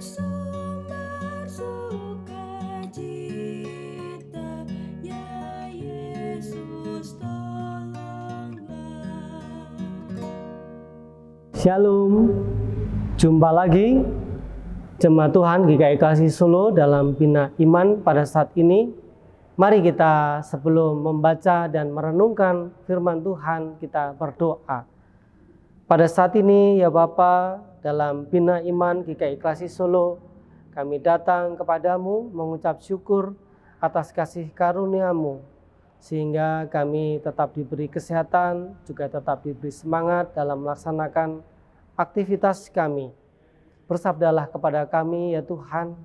sumber sukacita, ya Yesus tolonglah. Shalom, jumpa lagi Jemaat Tuhan GKI Kasih Solo dalam Bina Iman pada saat ini. Mari kita sebelum membaca dan merenungkan firman Tuhan, kita berdoa. Pada saat ini ya Bapa, dalam Bina Iman GKI Kasih Solo, kami datang kepadamu mengucap syukur atas kasih karunia-Mu, sehingga kami tetap diberi kesehatan, juga tetap diberi semangat dalam melaksanakan aktivitas kami. Bersabdalah kepada kami ya Tuhan,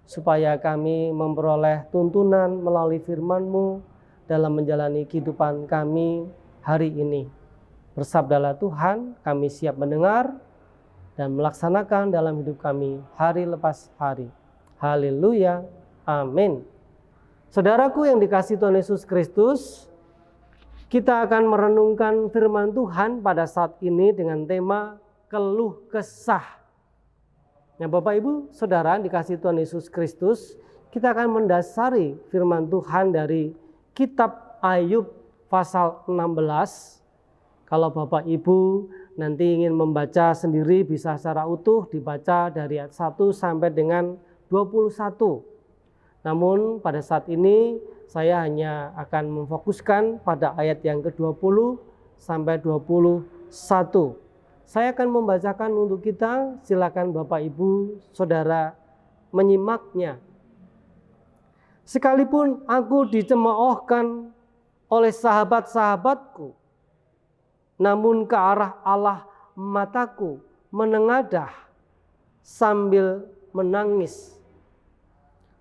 supaya kami memperoleh tuntunan melalui firman-Mu dalam menjalani kehidupan kami hari ini. Bersabdalah Tuhan, kami siap mendengar dan melaksanakan dalam hidup kami hari lepas hari. Haleluya, amin. Saudaraku yang dikasihi Tuhan Yesus Kristus, kita akan merenungkan firman Tuhan pada saat ini dengan tema keluh kesah. Nah, Bapak Ibu Saudara dikasihi Tuhan Yesus Kristus, kita akan mendasari firman Tuhan dari kitab Ayub pasal 16. Kalau Bapak Ibu nanti ingin membaca sendiri bisa secara utuh dibaca dari ayat 1 sampai dengan 21. Namun pada saat ini saya hanya akan memfokuskan pada ayat yang ke-20 sampai 21. Saya akan membacakan untuk kita, silakan Bapak Ibu Saudara menyimaknya. Sekalipun aku dicemoohkan oleh sahabat-sahabatku, namun ke arah Allah mataku menengadah sambil menangis,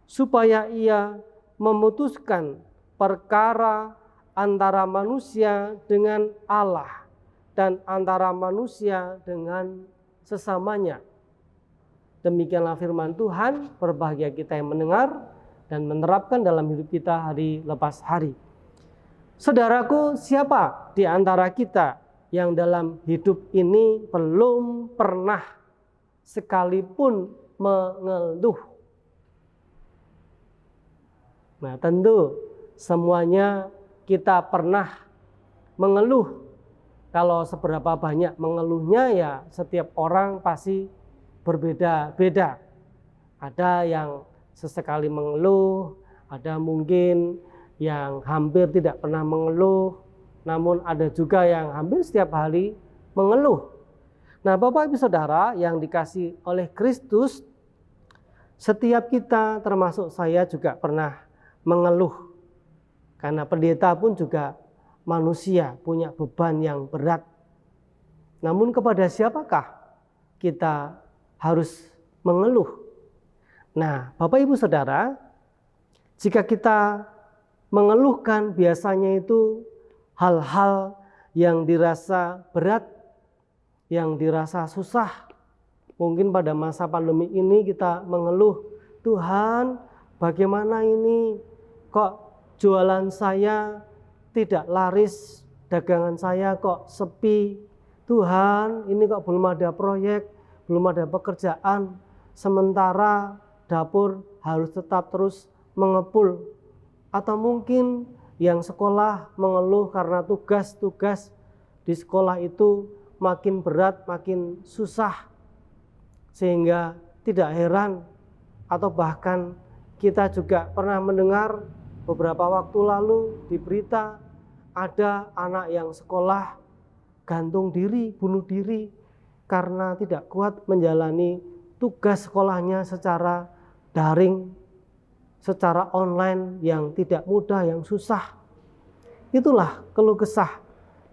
supaya ia memutuskan perkara antara manusia dengan Allah dan antara manusia dengan sesamanya. Demikianlah firman Tuhan, berbahagia kita yang mendengar dan menerapkan dalam hidup kita hari lepas hari. Saudaraku, siapa di antara kita yang dalam hidup ini belum pernah sekalipun mengeluh? Nah, tentu semuanya kita pernah mengeluh. Kalau seberapa banyak mengeluhnya ya setiap orang pasti berbeda-beda. Ada yang sesekali mengeluh, ada mungkin yang hampir tidak pernah mengeluh, namun ada juga yang hampir setiap hari mengeluh. Nah, Bapak Ibu Saudara yang dikasihi oleh Kristus, setiap kita termasuk saya juga pernah mengeluh. Karena pendeta pun juga manusia punya beban yang berat. Namun kepada siapakah kita harus mengeluh? Nah, Bapak Ibu Saudara, jika kita mengeluhkan biasanya itu hal-hal yang dirasa berat, yang dirasa susah. Mungkin pada masa pandemi ini kita mengeluh, Tuhan, bagaimana ini? Kok jualan saya tidak laris, dagangan saya kok sepi. Tuhan, ini kok belum ada proyek, belum ada pekerjaan. Sementara dapur harus tetap terus mengepul. Atau mungkin yang sekolah mengeluh karena tugas-tugas di sekolah itu makin berat, makin susah. Sehingga tidak heran atau bahkan kita juga pernah mendengar beberapa waktu lalu di berita ada anak yang sekolah gantung diri, bunuh diri karena tidak kuat menjalani tugas sekolahnya secara daring, secara online yang tidak mudah, yang susah. Itulah keluh kesah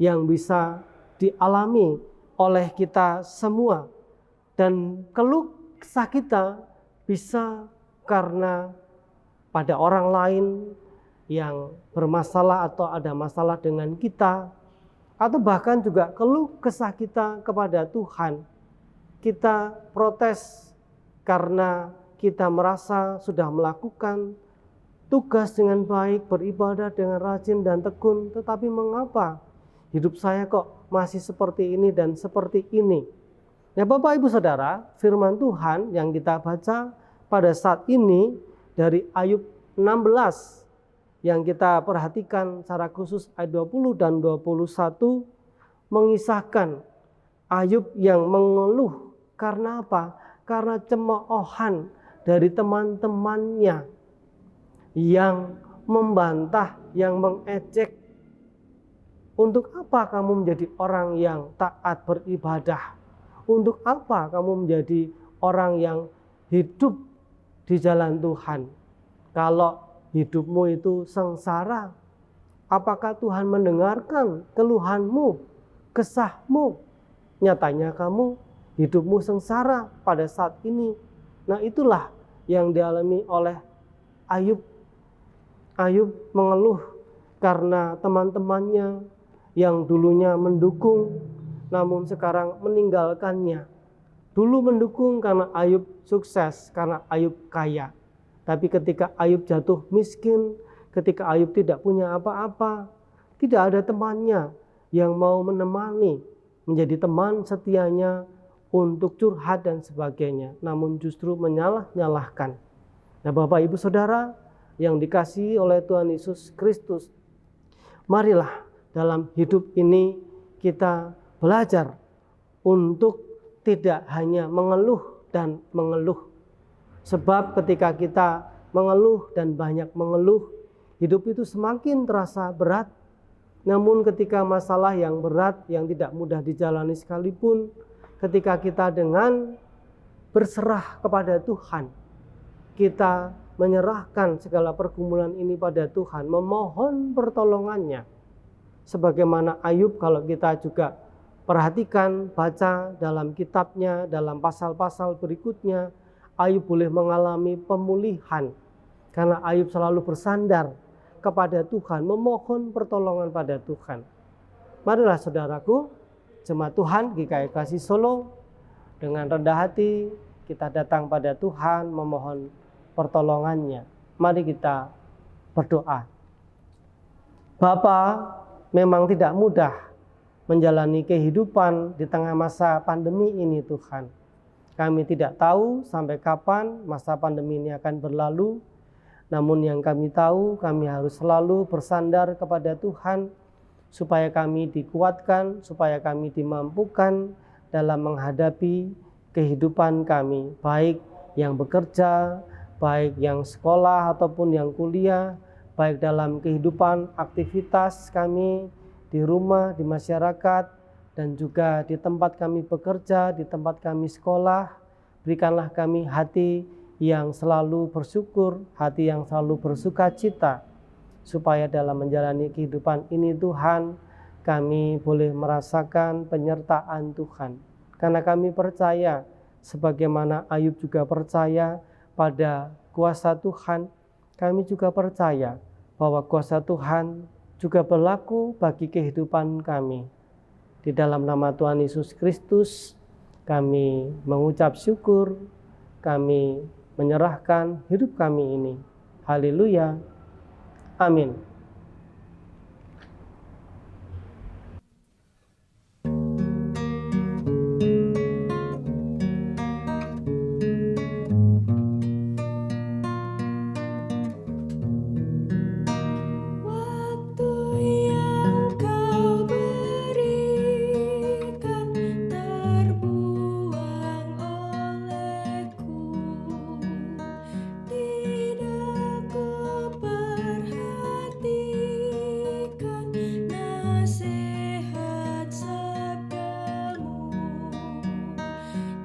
yang bisa dialami oleh kita semua. Dan keluh kesah kita bisa karena pada orang lain yang bermasalah atau ada masalah dengan kita, atau bahkan juga keluh kesah kita kepada Tuhan. Kita protes karena kita merasa sudah melakukan tugas dengan baik, beribadah dengan rajin dan tekun, tetapi mengapa hidup saya kok masih seperti ini dan seperti ini? Ya Bapak Ibu Saudara, firman Tuhan yang kita baca pada saat ini dari Ayub 16 yang kita perhatikan secara khusus ayat 20 dan 21 mengisahkan Ayub yang mengeluh karena apa? Karena cemoohan dari teman-temannya yang membantah, yang mengejek. Untuk apa kamu menjadi orang yang taat beribadah? Untuk apa kamu menjadi orang yang hidup di jalan Tuhan? Kalau hidupmu itu sengsara, apakah Tuhan mendengarkan keluhanmu, kesahmu? Nyatanya kamu hidupmu sengsara pada saat ini. Nah, itulah yang dialami oleh Ayub. Ayub mengeluh karena teman-temannya yang dulunya mendukung namun sekarang meninggalkannya. Dulu mendukung karena Ayub sukses, karena Ayub kaya. Tapi ketika Ayub jatuh miskin, ketika Ayub tidak punya apa-apa, tidak ada temannya yang mau menemani, menjadi teman setianya untuk curhat dan sebagainya. Namun justru menyalah-nyalahkan. Nah Bapak Ibu Saudara yang dikasihi oleh Tuhan Yesus Kristus, marilah dalam hidup ini kita belajar untuk tidak hanya mengeluh dan mengeluh. Sebab ketika kita mengeluh dan banyak mengeluh, hidup itu semakin terasa berat. Namun ketika masalah yang berat, yang tidak mudah dijalani sekalipun, ketika kita dengan berserah kepada Tuhan, kita menyerahkan segala pergumulan ini pada Tuhan, memohon pertolongannya. Sebagaimana Ayub, kalau kita juga perhatikan, baca dalam kitabnya, dalam pasal-pasal berikutnya, Ayub boleh mengalami pemulihan. Karena Ayub selalu bersandar kepada Tuhan, memohon pertolongan pada Tuhan. Marilah saudaraku, jemaat Tuhan GKI Kasih Solo, dengan rendah hati kita datang pada Tuhan memohon pertolongannya. Mari kita berdoa. Bapa, memang tidak mudah menjalani kehidupan di tengah masa pandemi ini Tuhan. Kami tidak tahu sampai kapan masa pandemi ini akan berlalu. Namun yang kami tahu, kami harus selalu bersandar kepada Tuhan supaya kami dikuatkan, supaya kami dimampukan dalam menghadapi kehidupan kami, baik yang bekerja, baik yang sekolah ataupun yang kuliah, baik dalam kehidupan aktivitas kami di rumah, di masyarakat, dan juga di tempat kami bekerja, di tempat kami sekolah. Berikanlah kami hati yang selalu bersyukur, hati yang selalu bersuka cita, supaya dalam menjalani kehidupan ini Tuhan, kami boleh merasakan penyertaan Tuhan. Karena kami percaya, sebagaimana Ayub juga percaya pada kuasa Tuhan, kami juga percaya bahwa kuasa Tuhan juga berlaku bagi kehidupan kami. Di dalam nama Tuhan Yesus Kristus, kami mengucap syukur, kami menyerahkan hidup kami ini. Haleluya. Amin. Waktu yang kau berikan terbuang olehku, tidak ku perhatikan nasihat sabdamu.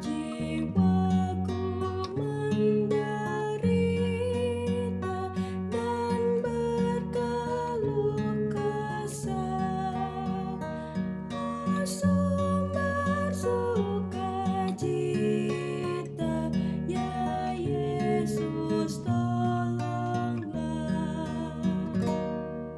Jiwaku menderita dan berkeluh kesah.